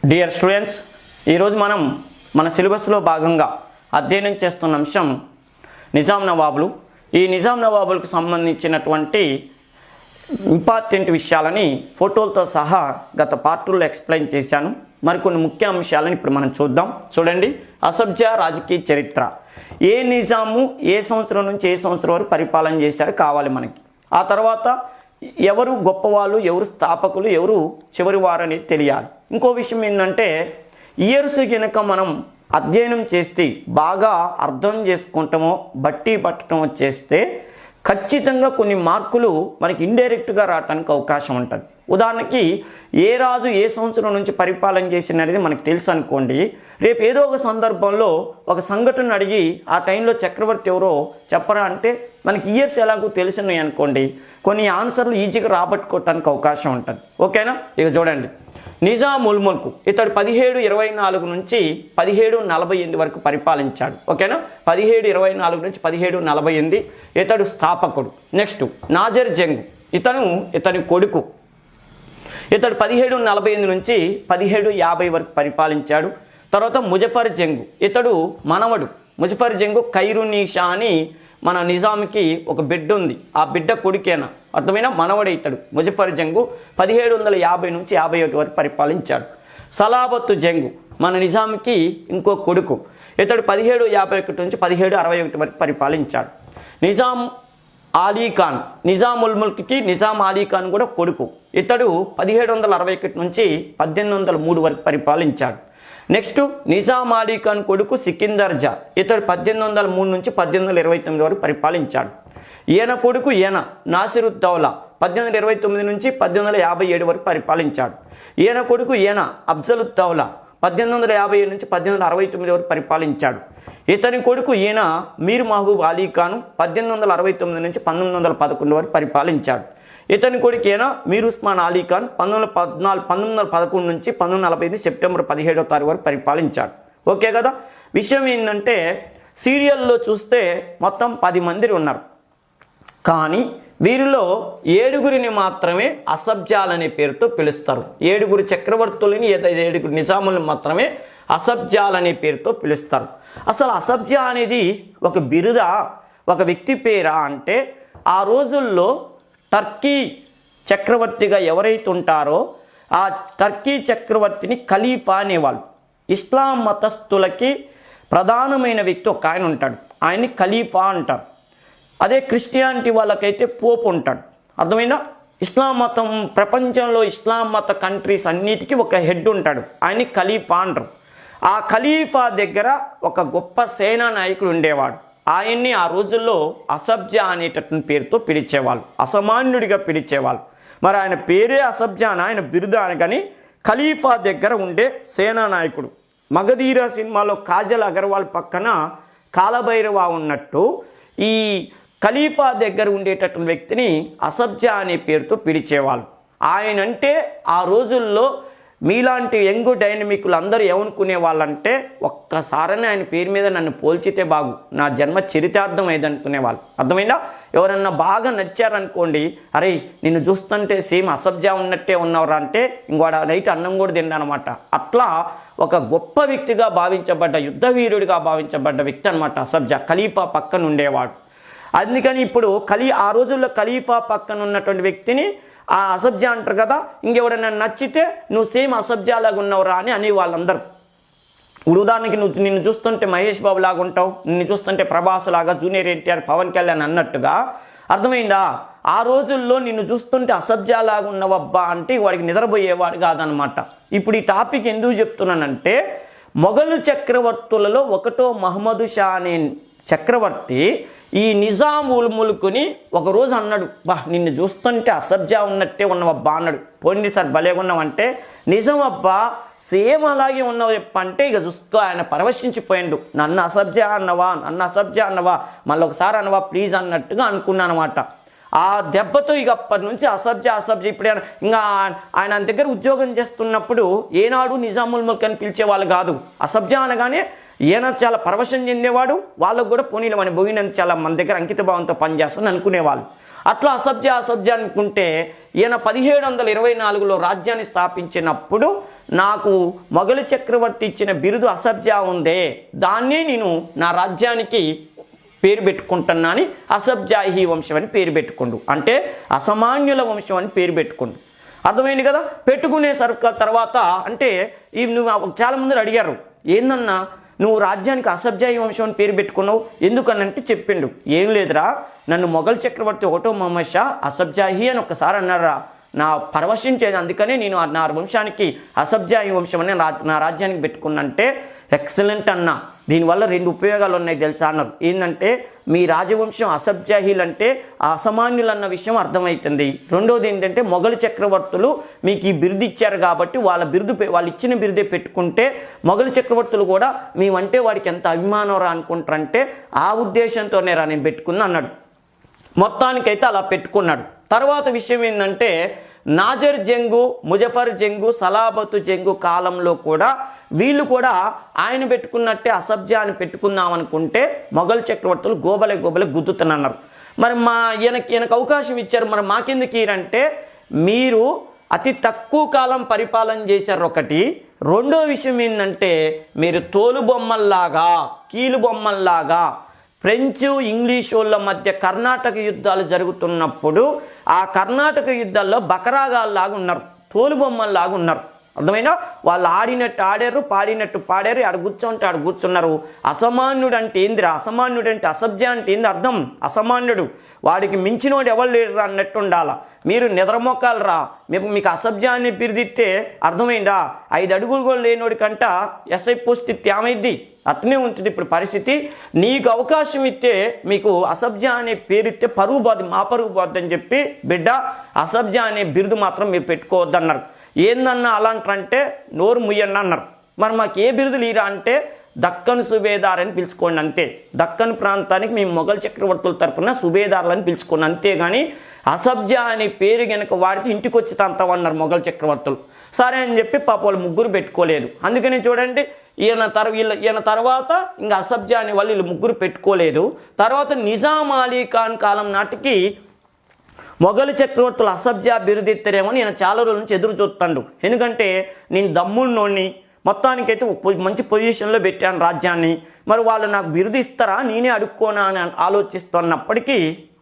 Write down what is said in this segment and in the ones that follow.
Dear students, ఈరోజు మనం మన సిలబస్లో భాగంగా అధ్యయనం చేస్తున్న అంశం నిజాం నవాబులు. ఈ నిజాం నవాబులకు సంబంధించినటువంటి ఇంపార్టెంట్ విషయాలని ఫోటోలతో సహా గత పార్టుల్లో ఎక్స్ప్లెయిన్ చేశాను. మరికొన్ని ముఖ్య అంశాలను ఇప్పుడు మనం చూద్దాం. చూడండి, అసబ్జా రాజకీయ చరిత్ర. ఏ నిజాము ఏ సంవత్సరం నుంచి ఏ సంవత్సరం వరకు పరిపాలన చేశారో కావాలి మనకి. ఆ తర్వాత ఎవరు గొప్పవాళ్ళు, ఎవరు స్థాపకులు, ఎవరు చివరి వారు అనేది తెలియాలి. ఇంకో విషయం ఏంటంటే, ఇయర్స్ కనుక మనం అధ్యయనం చేస్తే బాగా అర్థం చేసుకుంటామో బట్టి పట్టడం చేస్తే ఖచ్చితంగా కొన్ని మార్కులు మనకి ఇండైరెక్ట్గా రావడానికి అవకాశం ఉంటుంది. ఉదాహరణకి ఏ రాజు ఏ సంవత్సరం నుంచి పరిపాలన చేసినది మనకు తెలుసు అనుకోండి, రేపు ఏదో ఒక సందర్భంలో ఒక సంఘటన అడిగి ఆ టైంలో చక్రవర్తి ఎవరో చెప్పరా అంటే మనకి ఇయర్స్ ఎలాగో తెలిసినాయి అనుకోండి, కొన్ని ఆన్సర్లు ఈజీగా రాబట్టుకోవటానికి అవకాశం ఉంటుంది. ఓకేనా? ఇక చూడండి, నిజాం ఉల్ ముల్క్ ఇతడు 1724 నుంచి 1748 వరకు పరిపాలించాడు. ఓకేనా? 1724 నుంచి 1748 ఇతడు స్థాపకుడు. నెక్స్ట్ నాజర్ జంగ్, ఇతని కొడుకు. ఇతడు 1748 నుంచి 1750 వరకు పరిపాలించాడు. తర్వాత ముజఫర్ జంగ్, ఇతడు మనవడు. ముజఫర్ జంగ్ ఖైరునీషా అని మన నిజాంకి ఒక బిడ్డ ఉంది, ఆ బిడ్డ కొడుకేనా, అర్థమైనా మనవడే ఇతడు. ముజఫర్ జంగు 1750 నుంచి 51 వరకు పరిపాలించాడు. సలాబత్తు జంగు మన నిజాంకి ఇంకో కొడుకు. ఇతడు 1751 నుంచి 1761 వరకు పరిపాలించాడు. నిజాం అలీ ఖాన్, నిజాం ఉల్ ముల్క్కి నిజాం అలీ ఖాన్ కూడా కొడుకు. ఇతడు 1761 నుంచి 1803 వరకు పరిపాలించాడు. నెక్స్ట్ నిజాం అలీ ఖాన్ కొడుకు సికిందర్ జా, ఇతడు 1803 నుంచి 1829 వరకు పరిపాలించాడు. ఈయన కొడుకు నాసిరుద్దౌలా 1829 నుంచి 1857 వరకు పరిపాలించాడు. ఈయన కొడుకు అఫ్జలుద్దౌలా 1857 నుంచి 1869 వరకు పరిపాలించాడు. ఇతని కొడుకు మీర్ మహబూబ్ అలీ ఖాన్ 1869 నుంచి 1911 వరకు పరిపాలించాడు. ఇతని కొడుకు మీర్ ఉస్మాన్ అలీ ఖాన్ 1911 నుంచి 1945 సెప్టెంబర్ 17వ తారీఖు వరకు పరిపాలించాడు. ఓకే కదా? విషయం ఏంటంటే, సీరియల్లో చూస్తే మొత్తం 10 మంది ఉన్నారు, కానీ వీరిలో 7గురిని మాత్రమే అసబ్జాల్ అనే పేరుతో పిలుస్తారు. 7గురు చక్రవర్తులని 7గురు నిజాములను మాత్రమే అసబ్జాల్ అనే పేరుతో పిలుస్తారు. అసలు అసబ్జా అనేది ఒక బిరుదా, ఒక వ్యక్తి పేరా అంటే, ఆ రోజుల్లో టర్కీ చక్రవర్తిగా ఎవరైతే ఉంటారో ఆ టర్కీ చక్రవర్తిని ఖలీఫా అనేవాళ్ళు. ఇస్లాం మతస్థులకి ప్రధానమైన వ్యక్తి ఒక ఆయన ఉంటాడు, ఆయన్ని ఖలీఫా అంటారు. అదే క్రిస్టియానిటీ వాళ్ళకైతే పోప్ ఉంటాడు. అర్థమైందా? ఇస్లాం మతం, ప్రపంచంలో ఇస్లాం మత కంట్రీస్ అన్నిటికీ ఒక హెడ్ ఉంటాడు, ఆయన్ని ఖలీఫా అంటారు. ఆ ఖలీఫా దగ్గర ఒక గొప్ప సేనా నాయకుడు ఉండేవాడు. ఆయన్ని ఆ రోజుల్లో అసబ్జా అనేటటువంటి పేరుతో పిలిచేవాళ్ళు, అసామాన్యుడిగా పిలిచేవాళ్ళు. మరి ఆయన పేరే అసబ్జానా, ఆయన బిరుదా కానీ ఖలీఫా దగ్గర ఉండే సేనా నాయకుడు. మగధీరా సినిమాలో కాజల్ అగర్వాల్ పక్కన కాలభైరవ ఉన్నట్టు ఈ ఖలీఫా దగ్గర ఉండేటటువంటి వ్యక్తిని అసబ్జా అనే పేరుతో పిలిచేవాళ్ళు. ఆయనంటే ఆ రోజుల్లో మీలాంటి యంగ్ డైనమిక్లు అందరూ ఏమనుకునే వాళ్ళంటే, ఒక్కసారనే ఆయన పేరు మీద నన్ను పోల్చితే బాగు, నా జన్మ చరితార్థం అయింది అనుకునేవాళ్ళు. అర్థమైందా? ఎవరన్నా బాగా నచ్చారనుకోండి, అరే నిన్ను చూస్తుంటే సేమ్ అసబ్జా ఉన్నట్టే ఉన్నవరా అంటే ఇంకోడ నైట్ అన్నం కూడా తిన్నానమాట. అట్లా ఒక గొప్ప వ్యక్తిగా భావించబడ్డ, యుద్ధ వీరుడిగా భావించబడ్డ వ్యక్తి అనమాట అసబ్జా. ఖలీఫా పక్కన ఉండేవాడు. అందుకని ఇప్పుడు ఆ రోజుల్లో ఖలీఫా పక్కన ఉన్నటువంటి వ్యక్తిని ఆ అసబ్జా అంటారు కదా. ఇంకెవడన్నా నచ్చితే నువ్వు సేమ్ అసబ్జాలాగా ఉన్నవరా అని అని వాళ్ళందరూ. ఉదాహరణకి నిన్ను చూస్తుంటే మహేష్ బాబు లాగా ఉంటావు, నిన్ను చూస్తుంటే ప్రభాస్ లాగా, జూనియర్ ఎన్టీఆర్, పవన్ కళ్యాణ్ అన్నట్టుగా. అర్థమైందా? ఆ రోజుల్లో నిన్ను చూస్తుంటే అసబ్జాలాగా ఉన్నవబ్బా అంటే వాడికి నిద్రపోయేవాడు కాదనమాట. ఇప్పుడు ఈ టాపిక్ ఎందుకు చెప్తున్నానంటే, మొఘలు చక్రవర్తులలో ఒకటో మహమ్మద్ షా అనే చక్రవర్తి ఈ నిజాం ఉల్ ముల్క్ని ఒకరోజు అన్నాడు, బా నిన్ను చూస్తుంటే అసబ్జా ఉన్నట్టే ఉన్నవబ్బా అన్నాడు. పోండి సార్ భలే ఉన్నావంటే, నిజం అబ్బా సేమ్ అలాగే ఉన్నావు చెప్పంటే ఇక చూస్తూ ఆయన పరవశించిపోయాడు. నన్ను అసబ్జా అన్నవా మళ్ళీ ఒకసారి అన్నవా ప్లీజ్ అన్నట్టుగా అనుకున్నాను అనమాట. ఆ దెబ్బతో ఇక అప్పటి నుంచి అసబ్జా ఇప్పుడు ఇంకా ఆయన దగ్గర ఉద్యోగం చేస్తున్నప్పుడు ఏనాడు నిజాముల్ ముల్క్ అని పిలిచేవాళ్ళు కాదు. అసబ్జా అనగానే ఈయన చాలా పరవశం చెందేవాడు, వాళ్ళకు కూడా పోనీలు మన భోగినంత చాలా మన దగ్గర అంకిత భావంతో పనిచేస్తుంది అనుకునేవాళ్ళు. అట్లా అసబ్జా అనుకుంటే ఈయన 1724లో రాజ్యాన్ని స్థాపించినప్పుడు నాకు మొఘలు చక్రవర్తి ఇచ్చిన బిరుదు అసబ్జా ఉందే, దాన్నే నేను నా రాజ్యానికి పేరు పెట్టుకుంటున్నా అని అసబ్జాహీ వంశం అని పేరు పెట్టుకుండు. అంటే అసామాన్యుల వంశం అని పేరు పెట్టుకుండు. అర్థమైంది కదా. పెట్టుకునే తర్వాత అంటే ఈ నువ్వు చాలామంది అడిగారు, ఏందన్నా నువ్వు రాజ్యానికి అసబ్జాహీ వంశం అని పేరు పెట్టుకున్నావు ఎందుకనంటే చెప్పిండు, ఏం లేదురా, నన్ను మొఘల్ చక్రవర్తి ఒకటో మహమ్మద్ షా అసబ్జాహీ అని ఒకసారి అన్నారా, నా పరవశించేది, అందుకనే నేను నా వంశానికి అసబ్జాహీ వంశం అని నా రాజ్యానికి పెట్టుకున్నంటే ఎక్సలెంట్ అన్న. దీనివల్ల 2 ఉపయోగాలు ఉన్నాయి తెలుసా అన్నారు. ఏంటంటే మీ రాజవంశం అసబ్జాహీలు అంటే అసామాన్యులు అన్న విషయం అర్థమవుతుంది. రెండోది ఏంటంటే మొఘలు చక్రవర్తులు మీకు ఈ బిరుదు ఇచ్చారు కాబట్టి వాళ్ళు ఇచ్చిన బిరుదే పెట్టుకుంటే మొఘలు చక్రవర్తులు కూడా మేమంటే వాడికి ఎంత అభిమానం రా అనుకుంటారంటే ఆ ఉద్దేశంతోనే రా నేను పెట్టుకున్నా అన్నాడు. మొత్తానికైతే అలా పెట్టుకున్నాడు. తర్వాత విషయం ఏంటంటే నాజర్ జంగు, ముజఫర్ జంగు, సలాబతు జంగు కాలంలో కూడా వీళ్ళు కూడా ఆయన పెట్టుకున్నట్టే అసబ్జా అని పెట్టుకుందాం అనుకుంటే మొఘల్ చక్రవర్తులు గోబలే గుద్దుతున్నారు. మరి ఈయనకు అవకాశం ఇచ్చారు, మరి మాకెందుకు ఇరంటే మీరు అతి తక్కువ కాలం పరిపాలన చేశారు ఒకటి. రెండో విషయం ఏంటంటే మీరు తోలుబొమ్మల్లాగా కీలుబొమ్మల్లాగా ఫ్రెంచ్ ఇంగ్లీష్ వాళ్ళ మధ్య కర్ణాటక యుద్ధాలు జరుగుతున్నప్పుడు ఆ కర్ణాటక యుద్ధాల్లో బకరాగాల్లాగా ఉన్నారు, తోలుబొమ్మల్లాగా ఉన్నారు. అర్థమైనా వాళ్ళు ఆడినట్టు ఆడారు, పాడినట్టు పాడారు, ఆడ కూర్చోంటే ఆడ కూర్చున్నారు. అసామాన్యుడు అంటే ఏందిరా, అసామాన్యుడు అంటే అసబ్జా అంటే ఏంది అర్థం, అసామాన్యుడు వాడికి మించినోడు ఎవరు లేరు అన్నట్టు ఉండాలా. మీరు నిద్రమొక్కాలు రా, మీకు అసబ్జా అని బిరుదిస్తే అర్థమైందా, 5 అడుగులు కూడా లేనోడి కంట ఎస్ఐ పోస్ట్ ఇస్తే ఏమైద్ది, అట్నే ఉంటుంది ఇప్పుడు పరిస్థితి. నీకు అవకాశం ఇస్తే మీకు అసబ్జా అనే పేరు ఇస్తే పరుగు పోద్ది, మా పరుగు పోద్ది అని చెప్పి బిడ్డ అసబ్జా అనే బిరుదు మాత్రం మీరు పెట్టుకోవద్దన్నారు. ఏందన్నా అలాంటంటే నోరు ముయ్యండి అన్నారు. మరి మాకు ఏ బిరుదులు ఇరా అంటే దక్కన్ సుబేదార్ అని పిలుచుకోండి అంతే. దక్కన్ ప్రాంతానికి మేము మొఘల్ చక్రవర్తుల తరపున సుబేదార్లని పిలుచుకోండి అంతేగాని అసబ్జా అనే పేరు కనుక వాడితే ఇంటికి వచ్చి తంతామన్నారు మొఘల్ చక్రవర్తులు. సరే అని చెప్పి పాప వాళ్ళు ముగ్గురు పెట్టుకోలేదు. అందుకని చూడండి ఈయన తర్వాత ఇంకా అసబ్జా అనే వాళ్ళు వీళ్ళు ముగ్గురు పెట్టుకోలేదు. తర్వాత నిజాం అలీ ఖాన్ కాలం నాటికి మొఘలు చక్రవర్తులు అసబ్జా బిరుదెత్తారేమో నేను చాలా రోజుల నుంచి ఎదురు చూస్తాడు. ఎందుకంటే నేను దమ్మున్నోడిని, మొత్తానికైతే మంచి పొజిషన్లో పెట్టాను రాజ్యాన్ని, మరి వాళ్ళు నాకు బిరుదు ఇస్తారా నేనే అడుక్కోనా అని ఆలోచిస్తున్నప్పటికీ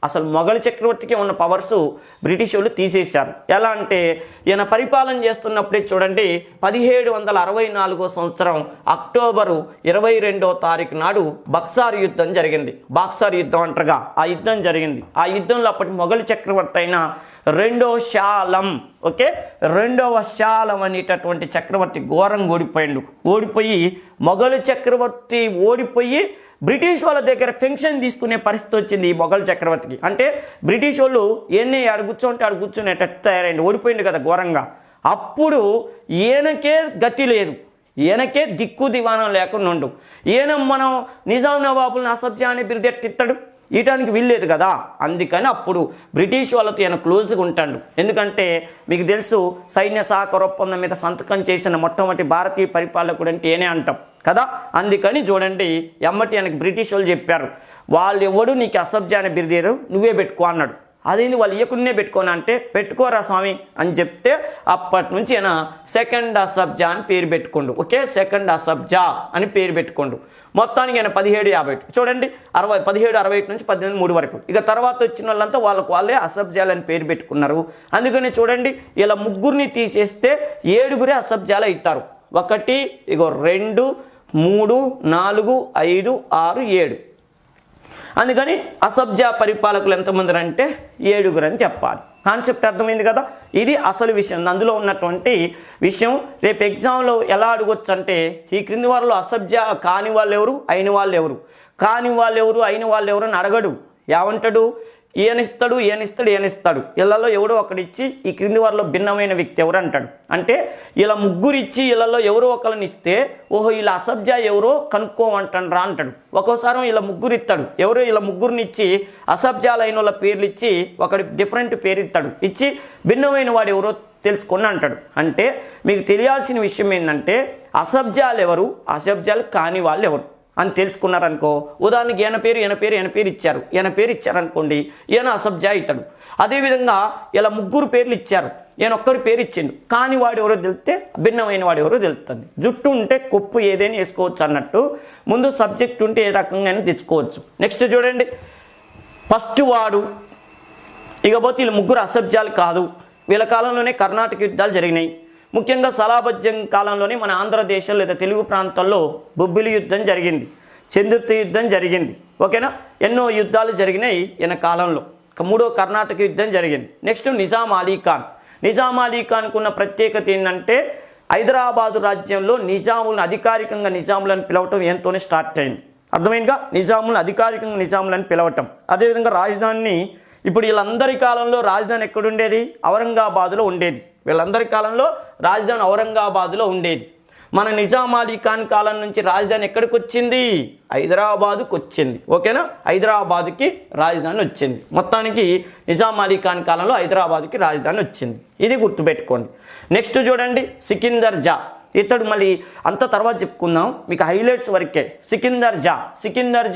అసలు మొఘలు చక్రవర్తికి ఉన్న పవర్స్ బ్రిటిష్ వాళ్ళు తీసేశారు. ఎలా అంటే ఈయన పరిపాలన చేస్తున్నప్పుడే చూడండి 1764 సంవత్సరం అక్టోబరు 22వ తారీఖు నాడు బక్సార్ యుద్ధం జరిగింది. బాక్సార్ యుద్ధం అంటారుగా, ఆ యుద్ధం జరిగింది. ఆ యుద్ధంలో అప్పటి మొఘలు చక్రవర్తి అయిన రెండవ షాలం అనేటటువంటి చక్రవర్తి ఘోరంగా ఓడిపోయి మొఘలు చక్రవర్తి ఓడిపోయి బ్రిటిష్ వాళ్ళ దగ్గర పెన్షన్ తీసుకునే పరిస్థితి వచ్చింది ఈ మొఘల్ చక్రవర్తికి. అంటే బ్రిటిష్ వాళ్ళు ఏనే ఆడ కూర్చునేటట్టు తయారైంది, ఓడిపోయింది కదా ఘోరంగా. అప్పుడు ఈయనకే గతి లేదు, ఈయనకే దిక్కు దివాణం లేకుండా ఉండు. ఈయన మనం నిజాం నవాబుల్ని అసబ్జా అనే బిరుదెట్టిస్తాడు, ఈయటానికి వీల్లేదు కదా. అందుకని అప్పుడు బ్రిటిష్ వాళ్ళతో ఈయన క్లోజ్గా ఉంటాడు. ఎందుకంటే మీకు తెలుసు సైన్య సహకార ఒప్పందం మీద సంతకం చేసిన మొట్టమొదటి భారతీయ పరిపాలకుడు అంటే ఏనే అంటాం కదా. అందుకని చూడండి ఎమ్మటి ఆయనకి బ్రిటిష్ వాళ్ళు చెప్పారు, వాళ్ళు ఎవడు నీకు అసబ్జా అనే బిరుదేరు నువ్వే పెట్టుకో అన్నాడు. అదేంటి వాళ్ళు ఇవ్వకుండానే పెట్టుకోనా అంటే పెట్టుకోరా స్వామి అని చెప్తే అప్పటి నుంచి ఆయన సెకండ్ అసబ్జా అని పేరు పెట్టుకోండు. సెకండ్ అసబ్జా అని పేరు పెట్టుకోండు. మొత్తానికి ఆయన 1750 చూడండి 1761 నుంచి 1803 వరకు. ఇక తర్వాత వచ్చిన వాళ్ళంతా వాళ్ళే అసబ్జాలని పేరు పెట్టుకున్నారు. అందుకని చూడండి ఇలా ముగ్గురిని తీసేస్తే 7 అసబ్జాలు అవుతారు. 1 2 3 4 5 6 7. అందుకని అసబ్జా పరిపాలకులు ఎంతమంది అంటే 7 అని చెప్పాలి. కాన్సెప్ట్ అర్థమైంది కదా. ఇది అసలు విషయం, అందులో ఉన్నటువంటి విషయం. రేపు ఎగ్జామ్లో ఎలా అడగొచ్చు అంటే ఈ క్రింది వారిలో అసబ్జా కాని వాళ్ళు ఎవరు, అయిన వాళ్ళు ఎవరు, కాని వాళ్ళు ఎవరు, అయిన వాళ్ళు ఎవరు అని అడగడు. ఏమంటాడు, ఈయనిస్తాడు ఇళ్లలో ఎవడో ఒకడిచ్చి ఈ క్రింది వారిలో భిన్నమైన వ్యక్తి ఎవరు అంటాడు. అంటే ఇలా ముగ్గురు ఇచ్చి ఇళ్లలో ఎవరో ఒకరిని ఇస్తే ఓహో ఇలా అసబ్జా ఎవరో కనుక్కోమంటాడు రా అంటాడు. ఒక్కోసారి ఇలా ముగ్గురు ఇస్తాడు, ఎవరో ఇలా ముగ్గురిని ఇచ్చి అసబ్జాలైన వాళ్ళ పేర్లు ఇచ్చి ఒకటి డిఫరెంట్ పేరు ఇస్తాడు, ఇచ్చి భిన్నమైన వాడు ఎవరో తెలుసుకొని అంటాడు. అంటే మీకు తెలియాల్సిన విషయం ఏంటంటే అసబ్జాలు ఎవరు, అసబ్జాలు కాని వాళ్ళు ఎవరు. అని తెలుసుకున్నారనుకో, ఉదాహరణకి ఈయన పేరు ఇచ్చారనుకోండి, ఈయన అసబ్జా అవుతాడు. అదేవిధంగా ఇలా ముగ్గురు పేర్లు ఇచ్చారు, ఈయన ఒక్కరి పేరు ఇచ్చిండు, కానీ వాడు ఎవరో తెలిస్తే భిన్నమైన వాడు ఎవరో తెలుస్తుంది. జుట్టు ఉంటే కొప్పు ఏదైనా వేసుకోవచ్చు అన్నట్టు ముందు సబ్జెక్ట్ ఉంటే ఏ రకంగా తెచ్చుకోవచ్చు. నెక్స్ట్ చూడండి, ఫస్ట్ వాడు, ఇకపోతే వీళ్ళు ముగ్గురు అసబ్జాలు కాదు. వీళ్ళ కాలంలోనే కర్ణాటక యుద్ధాలు జరిగినాయి. ముఖ్యంగా సలాబజ్జం కాలంలోనే మన ఆంధ్రదేశం లేదా తెలుగు ప్రాంతాల్లో బొబ్బిలి యుద్ధం జరిగింది, చందుర్తి యుద్ధం జరిగింది. ఓకేనా, ఎన్నో యుద్ధాలు జరిగినాయి ఈయన కాలంలో. మూడో కర్ణాటక యుద్ధం జరిగింది. నెక్స్ట్ నిజాం అలీ ఖాన్. నిజాం అలీ ఖాన్కు ఉన్న ప్రత్యేకత ఏంటంటే హైదరాబాదు రాజ్యంలో నిజాములను అధికారికంగా నిజాములను పిలవటం ఎంతోనే స్టార్ట్ అయింది. అర్థమైందిగా, నిజాములను అధికారికంగా నిజాములను పిలవటం. అదేవిధంగా రాజధానిని, ఇప్పుడు వీళ్ళందరి కాలంలో రాజధాని ఎక్కడుండేది? ఔరంగాబాదులో ఉండేది. వీళ్ళందరి కాలంలో రాజధాని ఔరంగాబాదులో ఉండేది. మన నిజాం అలీ ఖాన్ కాలం నుంచి రాజధాని ఎక్కడికి వచ్చింది? హైదరాబాదుకు వచ్చింది. ఓకేనా, హైదరాబాదుకి రాజధాని వచ్చింది. మొత్తానికి నిజాం అలీ ఖాన్ కాలంలో హైదరాబాదుకి రాజధాని వచ్చింది. ఇది గుర్తుపెట్టుకోండి. నెక్స్ట్ చూడండి, సికిందర్ జా. ఇతడు మళ్ళీ అంత తర్వాత చెప్పుకుందాం, మీకు హైలైట్స్ వరకే. సికిందర్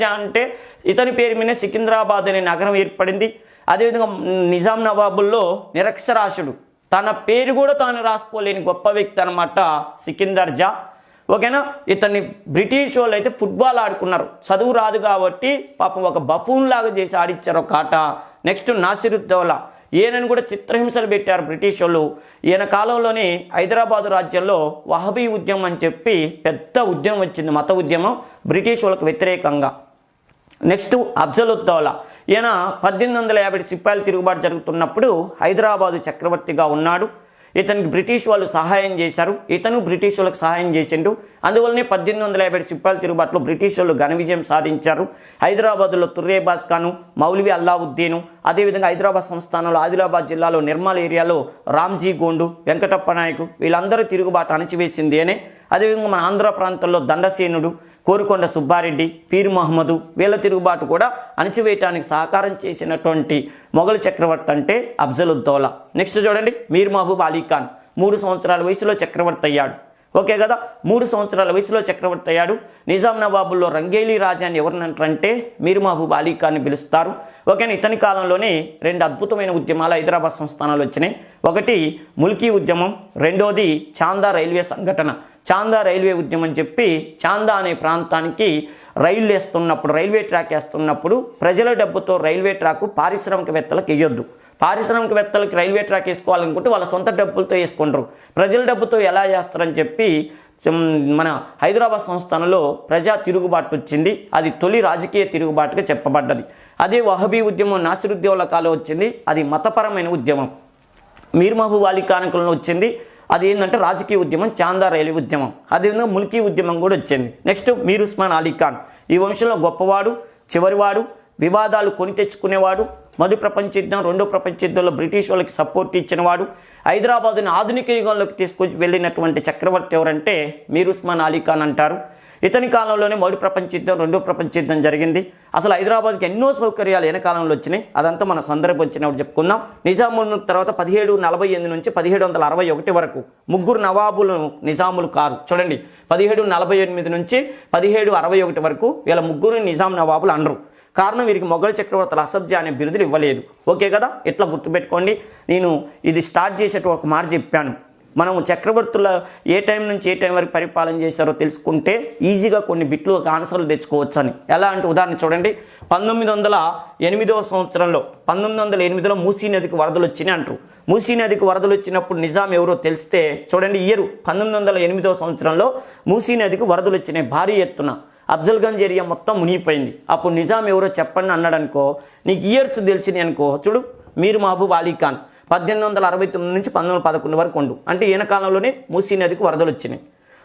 జా అంటే ఇతని పేరు మీద సికింద్రాబాద్ అనే నగరం ఏర్పడింది. అదేవిధంగా నిజాం నవాబుల్లో నిరక్షరాస్యుడు, తన పేరు కూడా తాను రాసుకోలేని గొప్ప వ్యక్తి అనమాట సికిందర్ జా. ఓకేనా, ఇతన్ని బ్రిటిష్ వాళ్ళు అయితే ఫుట్బాల్ ఆడుకున్నారు, చదువు రాదు కాబట్టి పాపం ఒక బఫూన్ లాగా చేసి ఆడిచ్చారు ఒక ఆట. నెక్స్ట్ నాసిరుద్దౌలా, ఈయనను కూడా చిత్రహింసలు పెట్టారు బ్రిటిష్ వాళ్ళు. ఈయన కాలంలోనే హైదరాబాదు రాజ్యంలో వహబీ ఉద్యమం అని చెప్పి పెద్ద ఉద్యమం వచ్చింది, మత ఉద్యమం బ్రిటిష్ వాళ్ళకు వ్యతిరేకంగా. నెక్స్ట్ అఫ్జలుద్దౌలా, ఈయన 1850 సిపాయిల తిరుగుబాటు జరుగుతున్నప్పుడు హైదరాబాదు చక్రవర్తిగా ఉన్నాడు. ఇతనికి బ్రిటిష్ వాళ్ళు సహాయం చేశారు, ఇతను బ్రిటిష్ వాళ్ళకి సహాయం చేసిండు. అందువల్లనే 1850 సిపాయిల తిరుగుబాటులో బ్రిటిష్ వాళ్ళు ఘన విజయం సాధించారు. హైదరాబాదులో తుర్రేబాజ్ ఖాను, మౌలవి అల్లావుద్దీను, అదేవిధంగా హైదరాబాద్ సంస్థానంలో ఆదిలాబాద్ జిల్లాలో నిర్మల్ ఏరియాలో రామ్జీ గోండు, వెంకటప్ప నాయకు, వీళ్ళందరూ తిరుగుబాటు అణచివేసింది అనే. అదేవిధంగా మన ఆంధ్ర ప్రాంతంలో దండసేనుడు, కోరుకొండ సుబ్బారెడ్డి, పీర్ మహమ్మదు, వీళ్ళ తిరుగుబాటు కూడా అణచివేయటానికి సహకారం చేసినటువంటి మొఘల్ చక్రవర్తి అంటే అఫ్జలుద్దౌలా. నెక్స్ట్ చూడండి, మీర్ మహబూబ్ అలీ ఖాన్ 3 సంవత్సరాల వయసులో చక్రవర్తి అయ్యాడు. ఓకే కదా, 3 సంవత్సరాల వయసులో చక్రవర్తి అయ్యాడు. నిజాం నవాబుల్లో రంగేలీ రాజాని ఎవరినంటారంటే మీర్ మహబూబ్ అలీ ఖాన్ని పిలుస్తారు. ఓకేనా, ఇతని కాలంలోనే 2 అద్భుతమైన ఉద్యమాలు హైదరాబాద్ సంస్థానాలు వచ్చినాయి. ఒకటి ముల్కీ ఉద్యమం, రెండోది చాందా రైల్వే సంఘటన. చాందా రైల్వే ఉద్యమం చెప్పి చాందా అనే ప్రాంతానికి రైళ్లు వేస్తున్నప్పుడు, రైల్వే ట్రాక్ వేస్తున్నప్పుడు ప్రజల డబ్బుతో రైల్వే ట్రాక్ పారిశ్రామికవేత్తలకు వేయొద్దు. పారిశ్రామికవేత్తలకు రైల్వే ట్రాక్ వేసుకోవాలనుకుంటే వాళ్ళ సొంత డబ్బులతో వేసుకుంటారు, ప్రజల డబ్బుతో ఎలా చేస్తారని చెప్పి మన హైదరాబాద్ సంస్థానంలో ప్రజా తిరుగుబాటు వచ్చింది. అది తొలి రాజకీయ తిరుగుబాటుగా చెప్పబడ్డది. అదే వహబీ ఉద్యమం నాసిరుద్దౌలా కాలం వచ్చింది, అది మతపరమైన ఉద్యమం. మీర్ మహబూబ్ అలీ ఖాన్ కాలంలో వచ్చింది, అది ఏంటంటే రాజకీయ ఉద్యమం, చాందా రైల్వే ఉద్యమం. అదేవిధంగా ముల్కీ ఉద్యమం కూడా వచ్చింది. నెక్స్ట్ మీర్ ఉస్మాన్ అలీ ఖాన్, ఈ వంశంలో గొప్పవాడు, చివరివాడు, వివాదాలు కొని తెచ్చుకునేవాడు, మొదటి ప్రపంచ యుద్ధం, రెండో ప్రపంచ యుద్ధంలో బ్రిటిష్ వాళ్ళకి సపోర్ట్ ఇచ్చినవాడు, హైదరాబాదుని ఆధునిక యుగంలోకి తీసుకొచ్చి వెళ్ళినటువంటి చక్రవర్తి ఎవరంటే మీర్ ఉస్మాన్ అలీ ఖాన్ అంటారు. ఇతని కాలంలోనే మొదటి ప్రపంచ యుద్ధం, రెండో ప్రపంచ యుద్ధం జరిగింది. అసలు హైదరాబాద్కి ఎన్నో సౌకర్యాలు ఏ కాలంలో వచ్చినాయి, అదంతా మన సందర్భం వచ్చినప్పుడు చెప్పుకుందాం. నిజాముల తర్వాత 1748 నుంచి 1761 వరకు 3 నవాబులు నిజాములు కారు. చూడండి, 1748 నుంచి 1761 వరకు వీళ్ళ 3 నిజాం నవాబులు అనరు. కారణం, వీరికి మొఘల్ చక్రవర్తులు అసబ్జా అనే బిరుదులు ఇవ్వలేదు. ఓకే కదా, ఇట్లా గుర్తుపెట్టుకోండి. నేను ఇది స్టార్ట్ చేసేటప్పుడు ఒక మాట చెప్పాను, మనం చక్రవర్తుల ఏ టైం నుంచి ఏ టైం వరకు పరిపాలన చేశారో తెలుసుకుంటే ఈజీగా కొన్ని బిట్లు ఆన్సర్లు తెచ్చుకోవచ్చు అని. ఎలా అంటే ఉదాహరణ చూడండి, 1908వ సంవత్సరంలో 1908లో మూసీ నదికి వరదలు వచ్చినాయి అంటారు. మూసీ నదికి వరదలు వచ్చినప్పుడు నిజాం ఎవరో తెలిస్తే చూడండి, ఇయర్ 1908వ సంవత్సరంలో మూసీ నదికి వరదలు వచ్చినాయి భారీ ఎత్తున. అఫ్జల్గంజ్ ఏరియా మొత్తం మునిగిపోయింది. అప్పుడు నిజాం ఎవరో చెప్పండి అన్నాడు అనుకో, నీకు ఇయర్స్ తెలిసినాయి అనుకో. చూడు, మీర్ మహబూబ్ అలీ ఖాన్ 1869 నుంచి 1911 వరకు ఉండు, అంటే ఈయన కాలంలోనే మూసీ నదికి వరదలు వచ్చినాయి.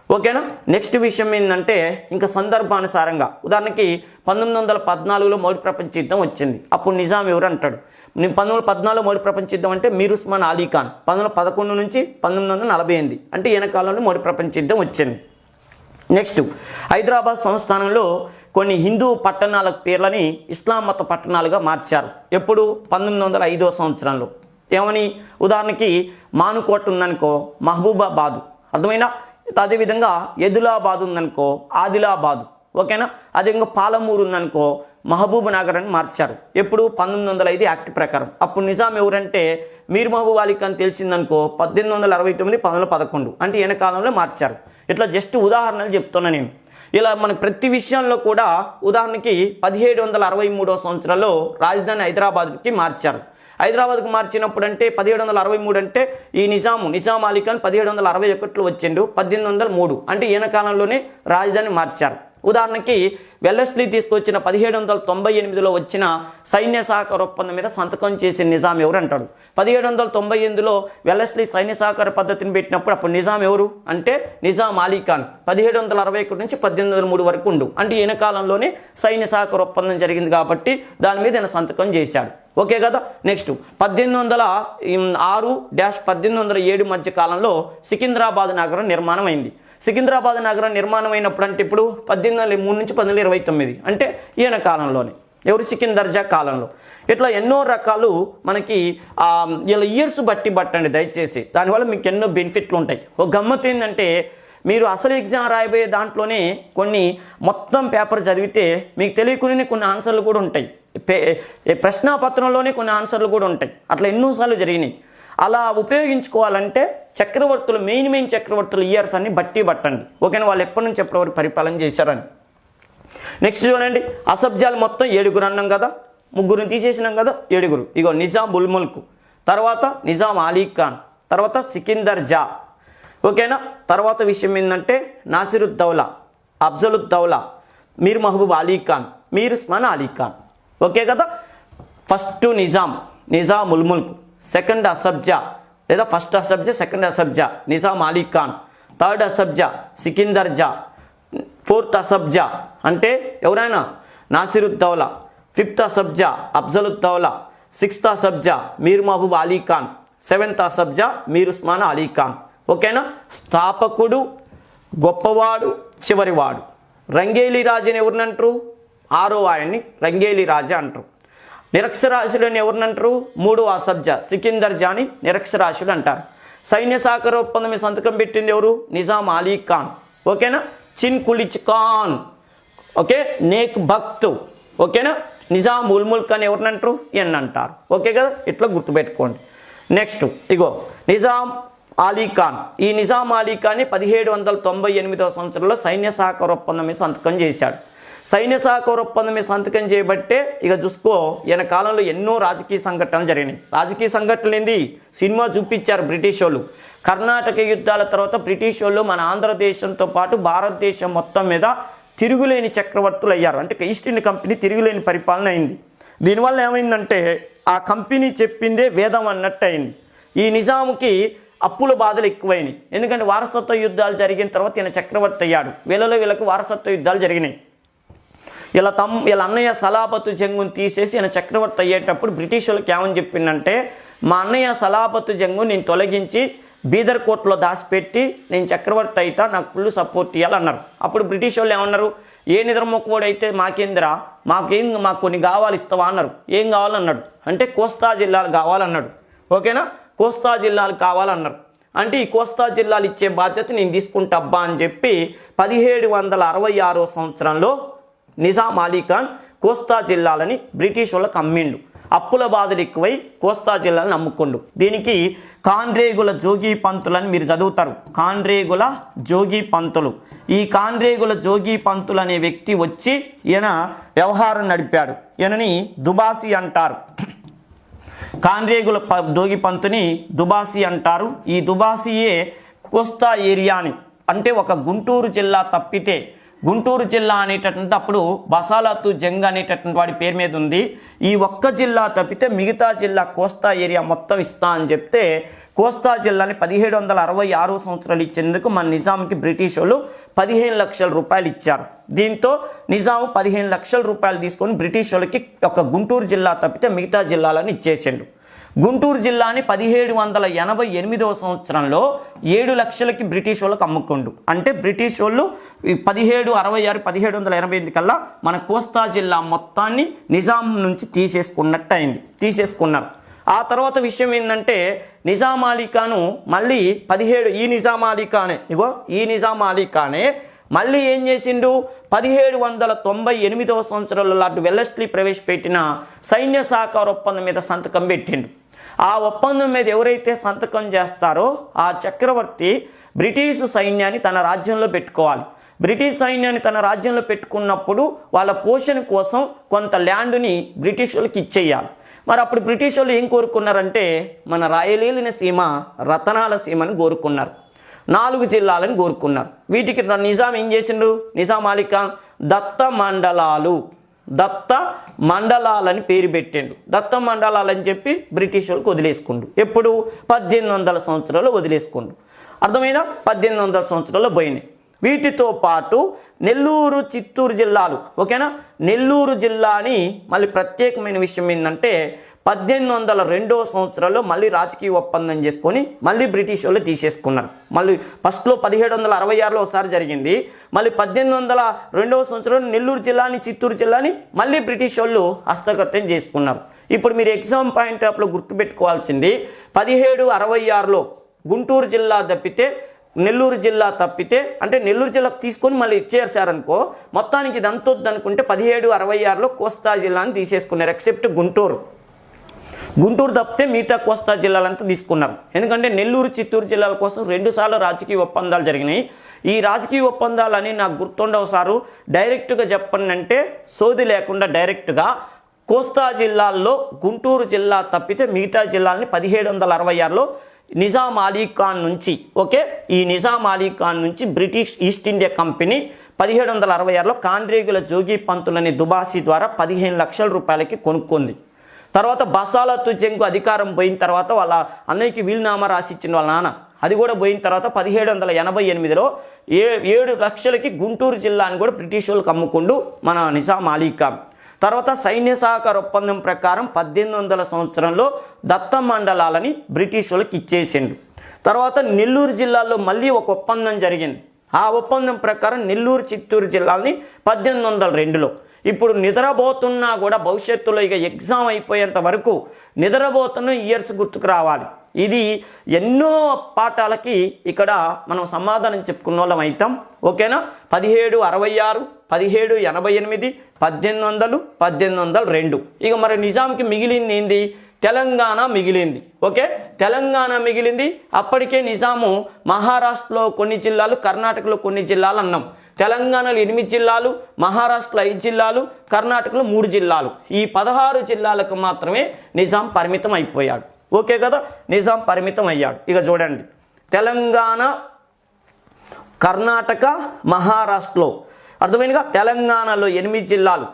ఓకేనా, నెక్స్ట్ విషయం ఏంటంటే ఇంకా సందర్భానుసారంగా, ఉదాహరణకి 1914లో మొదటి ప్రపంచ యుద్ధం వచ్చింది. అప్పుడు నిజాం ఎవరు అంటాడు, 1914లో మొదటి ప్రపంచ యుద్ధం అంటే మీర్ ఉస్మాన్ అలీ ఖాన్. 1911 నుంచి 1948 అంటే ఈయన కాలంలో మొదటి ప్రపంచ యుద్ధం వచ్చింది. నెక్స్ట్, హైదరాబాద్ సంస్థానంలో కొన్ని హిందూ పట్టణాల పేర్లని ఇస్లాం మత పట్టణాలుగా మార్చారు. ఎప్పుడు? 1905వ సంవత్సరంలో. ఏమని? ఉదాహరణకి మానుకోట ఉందనుకో, మహబూబాబాదు. అర్థమైనా? అదేవిధంగా ఎదులాబాద్ ఉందనుకో, ఆదిలాబాదు. ఓకేనా. అదే ఇంకా పాలమూరు ఉందనుకో మహబూబ్ నగర్ అని మార్చారు. ఎప్పుడు 1905 యాక్ట్ ప్రకారం. అప్పుడు నిజాం ఎవరంటే మీర్ మహబూబ్ అలీ ఖాన్ తెలిసిందనుకో 1869 1911 అంటే ఈయన కాలంలో మార్చారు. ఇట్లా జస్ట్ ఉదాహరణలు చెప్తున్నా నేను. ఇలా మన ప్రతి విషయంలో కూడా ఉదాహరణకి 1763 సంవత్సరంలో రాజధాని హైదరాబాద్కి మార్చారు. హైదరాబాద్కు మార్చినప్పుడు అంటే 1763 అంటే ఈ నిజాం అలీ ఖాన్ 1761లో వచ్చిండు. 1803 అంటే ఈయన కాలంలోనే రాజధాని మార్చారు. ఉదాహరణకి వెల్లెస్లీ తీసుకొచ్చిన 1798లో వచ్చిన సైన్య సహకార ఒప్పందం మీద సంతకం చేసిన నిజాం ఎవరు అంటాడు. 1798లో వెల్లెస్లీ సైన్య సహకార పద్ధతిని పెట్టినప్పుడు అప్పుడు నిజాం ఎవరు అంటే నిజాం అలీ ఖాన్. 1761 నుంచి 1803 వరకు ఉండు అంటే ఈయన కాలంలోనే సైన్య సహకార ఒప్పందం జరిగింది కాబట్టి దాని మీద ఈయన సంతకం చేశాడు. ఓకే కదా. నెక్స్ట్ 1806-1807 మధ్య కాలంలో సికింద్రాబాద్ నగరం నిర్మాణం అయింది. సికింద్రాబాద్ నగరం నిర్మాణం అయినప్పుడు అంటే ఇప్పుడు 1803 నుంచి 1829 అంటే ఈయన కాలంలోనే ఎవరు సికిందర్ జా కాలంలో. ఇట్లా ఎన్నో రకాలు మనకి ఇలా ఇయర్స్ బట్టండి దయచేసి. దానివల్ల మీకు ఎన్నో బెనిఫిట్లు ఉంటాయి. ఒక గమ్మత్తు ఏంటంటే మీరు అసలు ఎగ్జామ్ రాయబోయే దాంట్లోనే కొన్ని మొత్తం పేపర్ చదివితే మీకు తెలియకునే కొన్ని ఆన్సర్లు కూడా ఉంటాయి. ప్రశ్నాపత్రంలోనే కొన్ని ఆన్సర్లు కూడా ఉంటాయి. అట్లా ఎన్నోసార్లు జరిగినాయి. అలా ఉపయోగించుకోవాలంటే చక్రవర్తులు మెయిన్ చక్రవర్తులు ఇయర్స్ అన్ని బట్టండి. ఓకేనా. వాళ్ళు ఎప్పటి నుంచి ఎప్పటివరకు పరిపాలన చేశారని. నెక్స్ట్ చూడండి, అసబ్జాలు మొత్తం 7 అన్నాం కదా, 3 తీసేసినాం కదా, 7. ఇగో నిజాం ఉల్ ముల్క్, తర్వాత నిజాం అలీ ఖాన్, తర్వాత సికిందర్ జా. ఓకేనా. తర్వాత విషయం ఏంటంటే నాసిరుద్దౌలా, అఫ్జలుద్దౌలా, మీర్ మహబూబ్ అలీ ఖాన్, మీర్ ఉస్మాన్ అలీ ఖాన్. ఓకే కదా. ఫస్ట్ నిజాం ఉల్ ముల్క్, సెకండ్ అసబ్జా లేదా first Asaf Jah second Asaf Jah Nizam Ali Khan, third Asaf Jah Sikandar జా, ఫోర్త్ అసబ్జా అంటే ఎవరైనా నాసిరుద్దౌలా, fifth Asaf Jah Afzaluddaula, sixth Asaf Jah Mir Mahbub Ali Khan, seventh Asaf Jah Mir Osman Ali Khan. ఓకేనా. స్థాపకుడు, గొప్పవాడు, చివరివాడు. రంగేలి రాజుని ఎవరినంటారు? 6వ ఆయన్ని రంగేలి రాజా అంటారు. నిరక్షరాశులని ఎవరినంటారు? 3వ అసబ్జా సికిందర్ జాని నిరక్షరాశులు అంటారు. సైన్య సహకార ఒప్పందం మీద సంతకం పెట్టింది ఎవరు? నిజాం అలీ ఖాన్. ఓకేనా. చిన్ కులిచ్ ఖాన్, ఓకే, నేక్ భక్త్. ఓకేనా. నిజాం ఉల్ ముల్క్ అని ఎవరినంటారు? ఎన్ అంటారు. ఓకే కదా. ఇట్లా గుర్తుపెట్టుకోండి. నెక్స్ట్ ఇగో నిజాం అలీ ఖాన్. ఈ నిజాం అలీ ఖాన్ 1798వ సంవత్సరంలో సైన్య సహకార ఒప్పందం మీద సంతకం చేశాడు. సైన్య సహకార ఒప్పందం మీద సంతకం చేయబట్టే ఇక చూసుకో ఈయన కాలంలో ఎన్నో రాజకీయ సంఘటనలు జరిగినాయి. రాజకీయ సంఘటనలు ఏంది? సినిమా చూపించారు బ్రిటిష్ వాళ్ళు. కర్ణాటక యుద్ధాల తర్వాత బ్రిటిష్ వాళ్ళు మన ఆంధ్రదేశంతో పాటు భారతదేశం మొత్తం మీద తిరుగులేని చక్రవర్తులు అయ్యారు. అంటే ఈస్ట్ ఇండియా కంపెనీ తిరుగులేని పరిపాలన అయింది. దీనివల్ల ఏమైందంటే ఆ కంపెనీ చెప్పిందే వేదం అన్నట్టు అయింది. ఈ నిజాముకి అప్పుల బాధలు ఎక్కువైనాయి. ఎందుకంటే వారసత్వ యుద్ధాలు జరిగిన తర్వాత ఈయన చక్రవర్తి అయ్యాడు. వీళ్ళకు వారసత్వ యుద్ధాలు జరిగినాయి. ఇలా అన్నయ్య సలాబతు జంగుని తీసేసి ఈయన చక్రవర్తి అయ్యేటప్పుడు బ్రిటిష్ వాళ్ళకి ఏమని చెప్పిందంటే మా అన్నయ్య సలాబతు జంగు నేను తొలగించి బీదర్ కోట్లో దాచిపెట్టి నేను చక్రవర్తి అయితా, నాకు ఫుల్ సపోర్ట్ ఇవ్వాలన్నారు. అప్పుడు బ్రిటిష్ వాళ్ళు ఏమన్నారు? ఏ నిద్రమొక్కువాడు అయితే మాకేందిరా, మాకు కొన్ని కావాలి ఇస్తావా అన్నారు. ఏం కావాలన్నాడు అంటే కోస్తా జిల్లాలు కావాలన్నాడు. ఓకేనా. కోస్తా జిల్లాలు కావాలన్నారు. అంటే ఈ కోస్తా జిల్లాలు ఇచ్చే బాధ్యత నేను తీసుకుంటా అబ్బా అని చెప్పి 1766వ సంవత్సరంలో నిజాం అలీ ఖాన్ కోస్తా జిల్లాలని బ్రిటిష్ వాళ్ళకి అమ్మిండు. అప్పుల బాధలు ఎక్కువై కోస్తా జిల్లాలను అమ్ముకుండు. దీనికి కాన్రేగుల జోగి పంతులని మీరు చదువుతారు. కాన్రేగుల జోగి పంతులు. ఈ కాన్రేగుల జోగి పంతులు అనే వ్యక్తి వచ్చి ఈయన వ్యవహారం నడిపాడు. ఈయనని దుబాసి అంటారు. కాన్రేగుల జోగి పంతుని దుబాసి అంటారు. ఈ దుబాసియే కోస్తా ఏరియాని అంటే ఒక గుంటూరు జిల్లా తప్పితే గుంటూరు జిల్లా అనేటటువంటి అప్పుడు బసాలతు జంగ్ అనేటటువంటి వాడి పేరు మీద ఉంది. ఈ ఒక్క జిల్లా తప్పితే మిగతా జిల్లా కోస్తా ఏరియా మొత్తం ఇస్తా అని చెప్తే కోస్తా జిల్లాని 1766వ సంవత్సరాలు ఇచ్చేందుకు మన నిజాంకి బ్రిటిష్ వాళ్ళు 15 లక్షల రూపాయలు ఇచ్చారు. దీంతో నిజాం 15 లక్షల రూపాయలు తీసుకొని బ్రిటిష్ వాళ్ళకి ఒక గుంటూరు జిల్లా తప్పితే మిగతా జిల్లాలని ఇచ్చేసిండు. గుంటూరు జిల్లాని 1788వ సంవత్సరంలో 7 లక్షలకి బ్రిటిష్ వాళ్ళకి అమ్ముకుండు. అంటే బ్రిటిష్ వాళ్ళు 1766 1788 కల్లా మన కోస్తా జిల్లా మొత్తాన్ని నిజాం నుంచి తీసేసుకున్నారు. ఆ తర్వాత విషయం ఏంటంటే నిజాం అలీ ఖాను మళ్ళీ ఈ నిజాం అలీ ఖానే మళ్ళీ ఏం చేసిండు 1798వ సంవత్సరంలో లార్డ్ వెల్లెస్లీ ప్రవేశపెట్టిన సైన్య సహకార ఒప్పందం మీద సంతకం పెట్టిండు. ఆ ఒప్పందం మీద ఎవరైతే సంతకం చేస్తారో ఆ చక్రవర్తి బ్రిటిష్ సైన్యాన్ని తన రాజ్యంలో పెట్టుకోవాలి. బ్రిటిష్ సైన్యాన్ని తన రాజ్యంలో పెట్టుకున్నప్పుడు వాళ్ళ పోషణ కోసం కొంత ల్యాండ్ని బ్రిటిష్ వాళ్ళకి ఇచ్చేయాలి. మరి అప్పుడు బ్రిటిష్ వాళ్ళు ఏం కోరుకున్నారంటే మన రాయలేలిన సీమ రతనాల సీమని కోరుకున్నారు. 4 జిల్లాలను కోరుకున్నారు. వీటికి నిజాం ఏం చేసిండు, నిజాం అలీ ఖాన్ దత్త మండలాలని పేరు పెట్టిండు. దత్త మండలాలని చెప్పి బ్రిటిష్ వాళ్ళకి వదిలేసుకుండు. ఎప్పుడు 1800 సంవత్సరాలు వదిలేసుకుండు. అర్థమైనా 1800 సంవత్సరాలు పోయినాయి. వీటితో పాటు నెల్లూరు చిత్తూరు జిల్లాలు, ఓకేనా, నెల్లూరు జిల్లాని మళ్ళీ ప్రత్యేకమైన విషయం ఏంటంటే 1802వ సంవత్సరంలో మళ్ళీ రాజకీయ ఒప్పందం చేసుకొని మళ్ళీ బ్రిటిష్ వాళ్ళు తీసేసుకున్నారు. మళ్ళీ ఫస్ట్లో 1766లో ఒకసారి జరిగింది. మళ్ళీ 1802వ సంవత్సరంలో నెల్లూరు జిల్లాని చిత్తూరు జిల్లాని మళ్ళీ బ్రిటిష్ వాళ్ళు హస్తగతం చేసుకున్నారు. ఇప్పుడు మీరు ఎగ్జామ్ పాయింట్ ఆఫ్లో గుర్తుపెట్టుకోవాల్సింది 1766లో గుంటూరు జిల్లా తప్పితే నెల్లూరు జిల్లా తప్పితే, అంటే నెల్లూరు జిల్లాకు తీసుకొని మళ్ళీ ఇచ్చేసారనుకో, మొత్తానికి ఇది అంతొద్దు అనుకుంటే 1766లో కోస్తా జిల్లాని తీసేసుకున్నారు. ఎక్సెప్ట్ గుంటూరు తప్పితే మిగతా కోస్తా జిల్లాలంతా తీసుకున్నారు. ఎందుకంటే నెల్లూరు చిత్తూరు జిల్లాల కోసం 2 సార్లు రాజకీయ ఒప్పందాలు జరిగినాయి. ఈ రాజకీయ ఒప్పందాలని నాకు గుర్తుండవు సారు, డైరెక్ట్గా చెప్పండి అంటే సోది లేకుండా డైరెక్ట్గా కోస్తా జిల్లాల్లో గుంటూరు జిల్లా తప్పితే మిగతా జిల్లాలని 1766లో నిజాం అలీ ఖాన్ నుంచి, ఓకే, ఈ నిజాం అలీ ఖాన్ నుంచి బ్రిటిష్ ఈస్ట్ ఇండియా కంపెనీ 1766లో కాండ్రేగుల జోగి పంతులని దుబాసి ద్వారా 15 లక్షల రూపాయలకి కొనుక్కుంది. తర్వాత బసాలతు జంగు అధికారం పోయిన తర్వాత వాళ్ళ అన్నయ్యకి వీలునామా రాసిచ్చిన వాళ్ళ నాన్న, అది కూడా పోయిన తర్వాత 1788లో 7 లక్షలకి గుంటూరు జిల్లాని కూడా బ్రిటిష్ వాళ్ళకి అమ్ముకుండు మన నిజాం అలీ ఖాన్. తర్వాత సైన్య సహకార ఒప్పందం ప్రకారం 1800 సంవత్సరంలో దత్త మండలాలని బ్రిటిష్ వాళ్ళకి ఇచ్చేసిండు. తర్వాత నెల్లూరు జిల్లాలో మళ్ళీ ఒక ఒప్పందం జరిగింది. ఆ ఒప్పందం ప్రకారం నెల్లూరు చిత్తూరు జిల్లాలని 1802లో. ఇప్పుడు నిద్రపోతున్నా కూడా భవిష్యత్తులో ఇక ఎగ్జామ్ అయిపోయేంత వరకు నిద్రపోతున్న ఇయర్స్ గుర్తుకు రావాలి. ఇది ఎన్నో పాఠాలకి ఇక్కడ మనం సమాధానం చెప్పుకున్న వాళ్ళం అవుతాం, ఓకేనా. 1766, 1788, 1800, 1802. ఇక మరి నిజాంకి మిగిలింది ఏంది, తెలంగాణ మిగిలింది. ఓకే, తెలంగాణ మిగిలింది. అప్పటికే నిజాము మహారాష్ట్రలో కొన్ని జిల్లాలు, కర్ణాటకలో కొన్ని జిల్లాలు అన్నాం. తెలంగాణలో 8 జిల్లాలు, మహారాష్ట్రలో 5 జిల్లాలు, కర్ణాటకలో 3 జిల్లాలు. ఈ 16 జిల్లాలకు మాత్రమే నిజాం పరిమితం అయిపోయాడు. ఓకే కదా, నిజాం పరిమితం అయ్యాడు. ఇక చూడండి, తెలంగాణ, కర్ణాటక, మహారాష్ట్రలో అర్థమైనగా తెలంగాణలో 8 జిల్లాలు,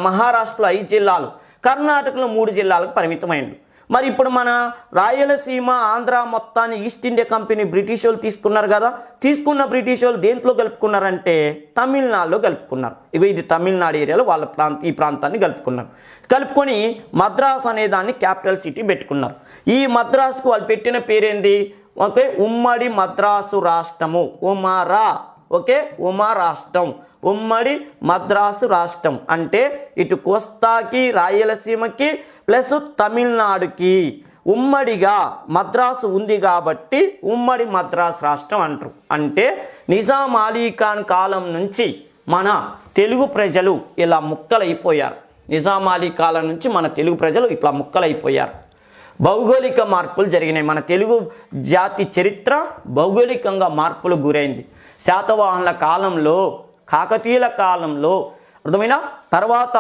మహారాష్ట్రలో 5 జిల్లాలు, కర్ణాటకలో 3 జిల్లాలకు పరిమితమైండు. మరి ఇప్పుడు మన రాయలసీమ, ఆంధ్ర మొత్తాన్ని ఈస్ట్ ఇండియా కంపెనీ బ్రిటిష్ వాళ్ళు తీసుకున్నారు కదా. తీసుకున్న బ్రిటిష్ వాళ్ళు దేంట్లో కలుపుకున్నారంటే తమిళనాడులో కలుపుకున్నారు. ఇది తమిళనాడు ఏరియాలో వాళ్ళ ఈ ప్రాంతాన్ని కలుపుకున్నారు. కలుపుకొని మద్రాసు అనే దాన్ని క్యాపిటల్ సిటీ పెట్టుకున్నారు. ఈ మద్రాసుకు వాళ్ళు పెట్టిన పేరేంది, ఓకే, ఉమ్మడి మద్రాసు రాష్ట్రము, ఉమారా. ఓకే, ఉమా రాష్ట్రం, ఉమ్మడి మద్రాసు రాష్ట్రం. అంటే ఇటు కోస్తాకి, రాయలసీమకి ప్లస్ తమిళనాడుకి ఉమ్మడిగా మద్రాసు ఉంది కాబట్టి ఉమ్మడి మద్రాసు రాష్ట్రం అంటారు. అంటే నిజాం అలీ ఖాన్ కాలం నుంచి మన తెలుగు ప్రజలు ఇలా ముక్కలైపోయారు. నిజాం అలీ కాలం నుంచి మన తెలుగు ప్రజలు ఇట్లా ముక్కలైపోయారు. భౌగోళిక మార్పులు జరిగినాయి. మన తెలుగు జాతి చరిత్ర భౌగోళికంగా మార్పులు గురైంది. శాతవాహనుల కాలంలో, కాకతీయుల కాలంలో, అర్థమైన తర్వాత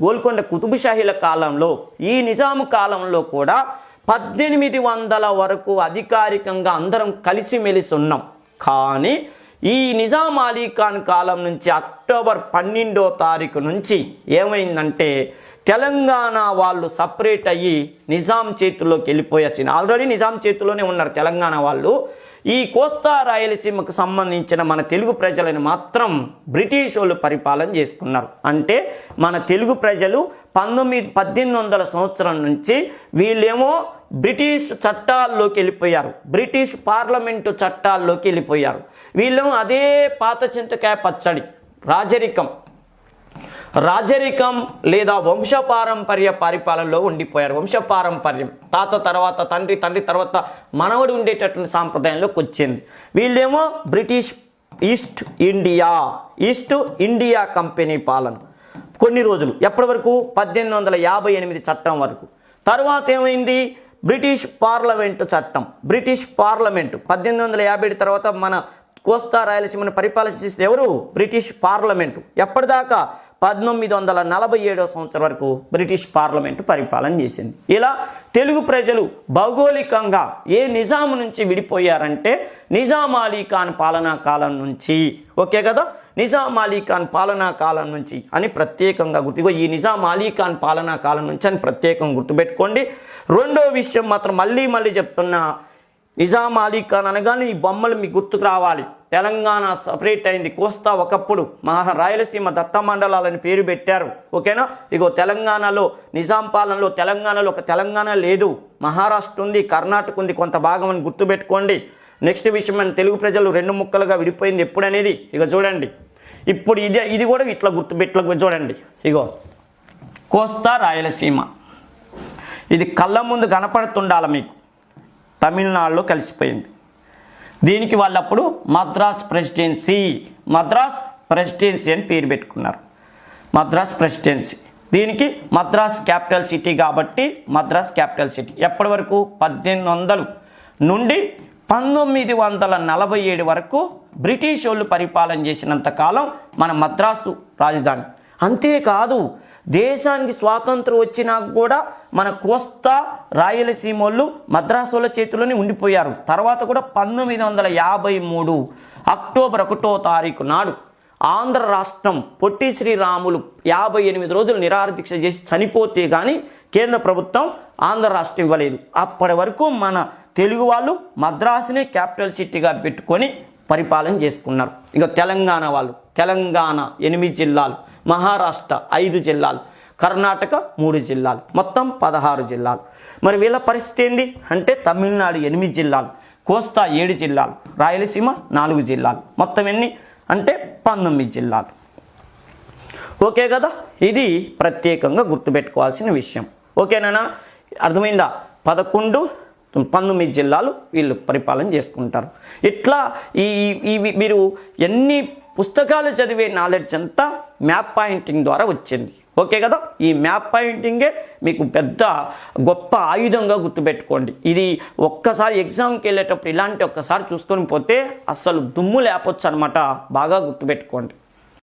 గోల్కొండ కుతుబుషాహీల కాలంలో, ఈ నిజాము కాలంలో కూడా 1800 వరకు అధికారికంగా అందరం కలిసిమెలిసి ఉన్నాం. కానీ ఈ నిజాం అలీ ఖాన్ కాలం నుంచి అక్టోబర్ 12వ తారీఖు నుంచి ఏమైందంటే తెలంగాణ వాళ్ళు సపరేట్ అయ్యి నిజాం చేతుల్లోకి వెళ్ళిపోయొచ్చింది. ఆల్రెడీ నిజాం చేతుల్లోనే ఉన్నారు తెలంగాణ వాళ్ళు. ఈ కోస్తా రాయలసీమకు సంబంధించిన మన తెలుగు ప్రజలను మాత్రం బ్రిటిష్ వాళ్ళు పరిపాలన చేసుకున్నారు. అంటే మన తెలుగు ప్రజలు 1800 సంవత్సరం నుంచి వీళ్ళేమో బ్రిటిష్ చట్టాల్లోకి వెళ్ళిపోయారు, బ్రిటిష్ పార్లమెంటు చట్టాల్లోకి వెళ్ళిపోయారు. వీళ్ళేమో అదే పాత చింతకాయ పచ్చడి, రాజరికం లేదా వంశపారంపర్య పరిపాలనలో ఉండిపోయారు. వంశపారంపర్యం, తాత తర్వాత తండ్రి, తండ్రి తర్వాత మనవడు ఉండేటటువంటి సాంప్రదాయంలోకి వచ్చింది. వీళ్ళేమో బ్రిటిష్ ఈస్ట్ ఇండియా కంపెనీ పాలన కొన్ని రోజులు, ఎప్పటి వరకు? 1858 చట్టం వరకు. తర్వాత ఏమైంది? బ్రిటిష్ పార్లమెంటు చట్టం. బ్రిటిష్ పార్లమెంటు 1857 తర్వాత మన కోస్తా రాయలసీమను పరిపాలన చేసేది ఎవరు? British parliament. ఎప్పటిదాకా? 1947 సంవత్సరం వరకు బ్రిటిష్ పార్లమెంటు పరిపాలన చేసింది. ఇలా తెలుగు ప్రజలు భౌగోళికంగా ఏ నిజాం నుంచి విడిపోయారంటే నిజాం అలీ ఖాన్ పాలనా కాలం నుంచి. ఓకే కదా? నిజాం అలీ ఖాన్ పాలనా కాలం నుంచి అని ప్రత్యేకంగా ఈ నిజాం అలీ ఖాన్ పాలనా కాలం నుంచి అని ప్రత్యేకంగా గుర్తుపెట్టుకోండి. రెండో విషయం మాత్రం మళ్ళీ చెప్తున్నా, నిజాం అలీ ఖాన్ అనగానే ఈ బొమ్మలు మీకు గుర్తుకు రావాలి. తెలంగాణ సపరేట్ అయింది. కోస్తా ఒకప్పుడు రాయలసీమ దత్త మండలాలని పేరు పెట్టారు. ఓకేనా? ఇగో తెలంగాణలో నిజాం పాలనలో తెలంగాణలో ఒక తెలంగాణ లేదు, మహారాష్ట్ర ఉంది, కర్ణాటక ఉంది, కొంత భాగం అని గుర్తుపెట్టుకోండి. నెక్స్ట్ విషయం, మన తెలుగు ప్రజలు 2 ముక్కలుగా విడిపోయింది ఎప్పుడనేది ఇక చూడండి. ఇప్పుడు ఇది కూడా ఇట్లా చూడండి. ఇగో కోస్తా రాయలసీమ, ఇది కళ్ళ ముందు కనపడుతుండాలి మీకు. తమిళనాడులో కలిసిపోయింది. దీనికి వాళ్ళప్పుడు మద్రాస్ ప్రెసిడెన్సీ అని పేరు పెట్టుకున్నారు. మద్రాస్ ప్రెసిడెన్సీ. దీనికి మద్రాస్ క్యాపిటల్ సిటీ కాబట్టి మద్రాస్ క్యాపిటల్ సిటీ. ఎప్పటి వరకు? 1800 నుండి 1947 వరకు బ్రిటిష్ వాళ్ళు పరిపాలన చేసినంత కాలం మన మద్రాసు రాజధాని. అంతేకాదు, దేశానికి స్వాతంత్రం వచ్చినా కూడా మన కోస్తా రాయలసీమ వాళ్ళు మద్రాసు వాళ్ళ చేతిలోనే ఉండిపోయారు. తర్వాత కూడా 1953 అక్టోబర్ 1వ తారీఖు నాడు ఆంధ్ర రాష్ట్రం పొట్టి శ్రీరాములు 58 రోజులు నిరాహారదీక్ష చేసి చనిపోతే కానీ కేంద్ర ప్రభుత్వం ఆంధ్ర రాష్ట్రం ఇవ్వలేదు. అప్పటి వరకు మన తెలుగు వాళ్ళు మద్రాసునే క్యాపిటల్ సిటీగా పెట్టుకొని పరిపాలన చేసుకున్నారు. ఇక తెలంగాణ వాళ్ళు, తెలంగాణ 8 జిల్లాలు, మహారాష్ట్ర 5 జిల్లాలు, కర్ణాటక 3 జిల్లాలు, మొత్తం 16 జిల్లాలు. మరి వీళ్ళ పరిస్థితి ఏంది అంటే తమిళనాడు 8 జిల్లాలు, కోస్తా 7 జిల్లాలు, రాయలసీమ 4 జిల్లాలు, మొత్తం ఎన్ని అంటే 19 జిల్లాలు. ఓకే కదా? ఇది ప్రత్యేకంగా గుర్తుపెట్టుకోవాల్సిన విషయం. ఓకేనా? అర్థమైందా? 19 జిల్లాలు వీళ్ళు పరిపాలన చేసుకుంటారు. ఇట్లా మీరు ఎన్ని పుస్తకాలు చదివే నాలెడ్జ్ అంతా మ్యాప్ పాయింటింగ్ ద్వారా వచ్చింది. ఓకే కదా? ఈ మ్యాప్ పాయింటింగే మీకు పెద్ద గొప్ప ఆయుధంగా గుర్తుపెట్టుకోండి. ఇది ఒక్కసారి ఎగ్జామ్కి వెళ్ళేటప్పుడు ఇలాంటి ఒక్కసారి చూసుకొని పోతే అసలు దుమ్ము లేపొచ్చు అనమాట. బాగా గుర్తుపెట్టుకోండి.